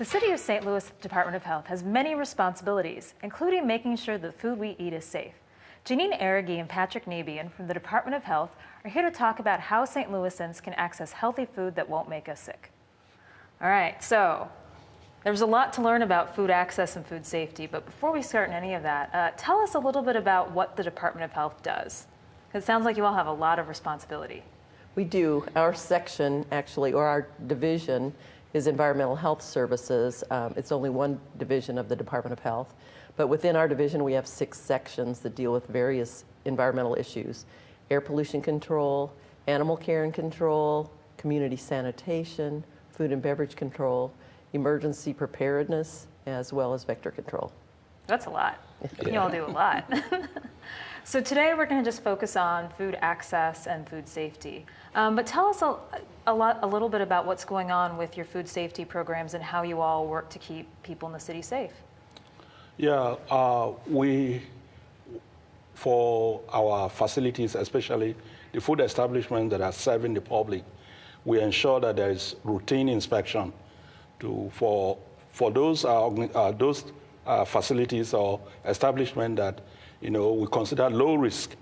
The City of St. Louis Department of Health has many responsibilities, including making sure the food we eat is safe. Jeanine, Arrighi, and Patrick Naabien from the Department of Health are here to talk about how St. Louisans can access healthy food that won't make us sick. All right, so there's a lot to learn about food access and food safety, but before we start in any of that, tell us a little bit about what the Department of Health does. Because it sounds like you all have a lot of responsibility. We do. Our section, actually, or our division, is Environmental Health Services. It's only one division of the Department of Health. But within our division, we have 6 sections that deal with various environmental issues: air pollution control, animal care and control, community sanitation, food and beverage control, emergency preparedness, as well as vector control. That's a lot. You all do a lot. So today we're going to just focus on food access and food safety. But tell us a little bit about what's going on with your food safety programs and how you all work to keep people in the city safe. Yeah, for our facilities, especially the food establishments that are serving the public, we ensure that there is routine inspection for those facilities or establishments that we consider low risk.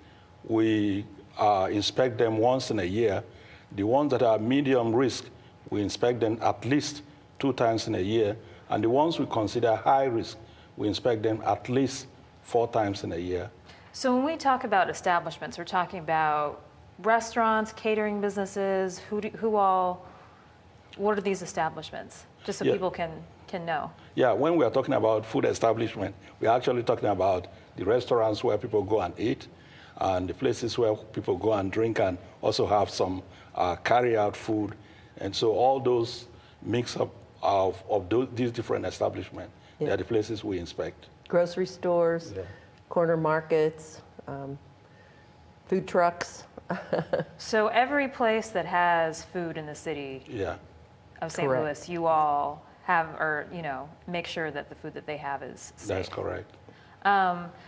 We inspect them once in a year. The ones that are medium risk, we inspect them at least 2 times in a year. And the ones we consider high risk, we inspect them at least 4 times in a year. So when we talk about establishments, we're talking about restaurants, catering businesses, what are these establishments? Just so people can know. Yeah, when we are talking about food establishment, we're actually talking about the restaurants where people go and eat, and the places where people go and drink and also have some carry-out food. And so all those mix up of these different establishments, they are the places we inspect. Grocery stores, corner markets, food trucks. So every place that has food in the city of St. Louis, you all have, or make sure that the food that they have is safe. That's correct.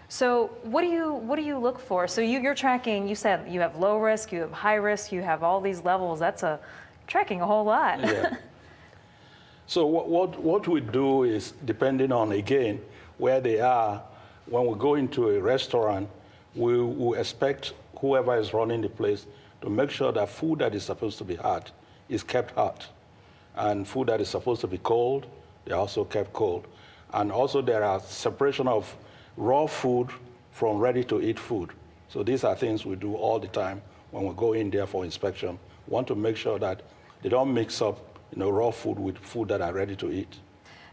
So what do you look for? So you're tracking. You said you have low risk, you have high risk, you have all these levels. That's tracking a whole lot. Yeah. So what we do is, depending on, again, where they are, when we go into a restaurant, we expect whoever is running the place to make sure that food that is supposed to be hot is kept hot. And food that is supposed to be cold, they're also kept cold. And also there are separation of raw food from ready-to-eat food. So these are things we do all the time when we go in there for inspection. We want to make sure that they don't mix up raw food with food that are ready to eat.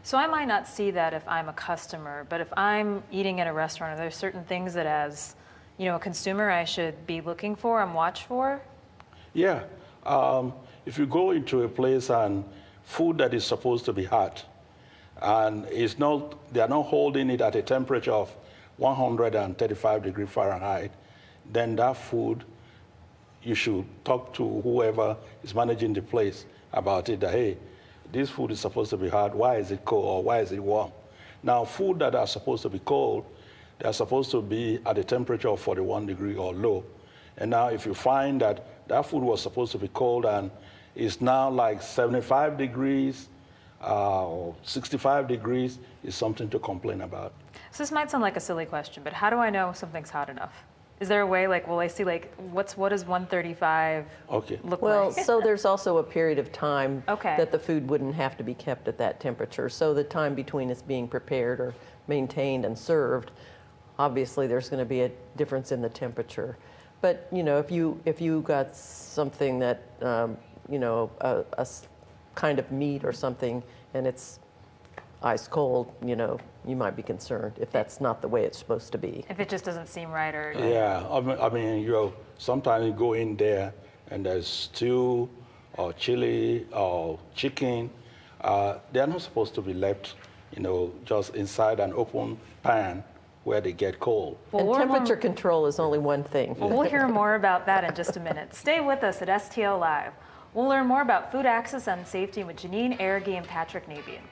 So I might not see that if I'm a customer, but if I'm eating at a restaurant, are there certain things that as a consumer I should be looking for and watch for? Yeah. If you go into a place and food that is supposed to be hot, and they are not holding it at a temperature of 135 degrees Fahrenheit, then that food, you should talk to whoever is managing the place about it, that, hey, this food is supposed to be hot, why is it cold, or why is it warm? Now, food that are supposed to be cold, they are supposed to be at a temperature of 41 degrees or low. And now if you find that that food was supposed to be cold and is now like 75 degrees, or 65 degrees, is something to complain about. So this might sound like a silly question, but how do I know something's hot enough? Is there a way, will I see, what does 135 look well, like? so there's also a period of time Okay. that the food wouldn't have to be kept at that temperature. So the time between it's being prepared or maintained and served, obviously there's going to be a difference in the temperature. But if you got something that a kind of meat or something and it's ice cold, you might be concerned if that's not the way it's supposed to be. If it just doesn't seem right, or Yeah, I mean, sometimes you go in there and there's stew or chili or chicken. They are not supposed to be left, just inside an open pan where they get cold. And temperature control is only one thing. Well, we'll hear more about that in just a minute. Stay with us at STL Live. We'll learn more about food access and safety with Jeanine, Arrighi, and Patrick Naabien.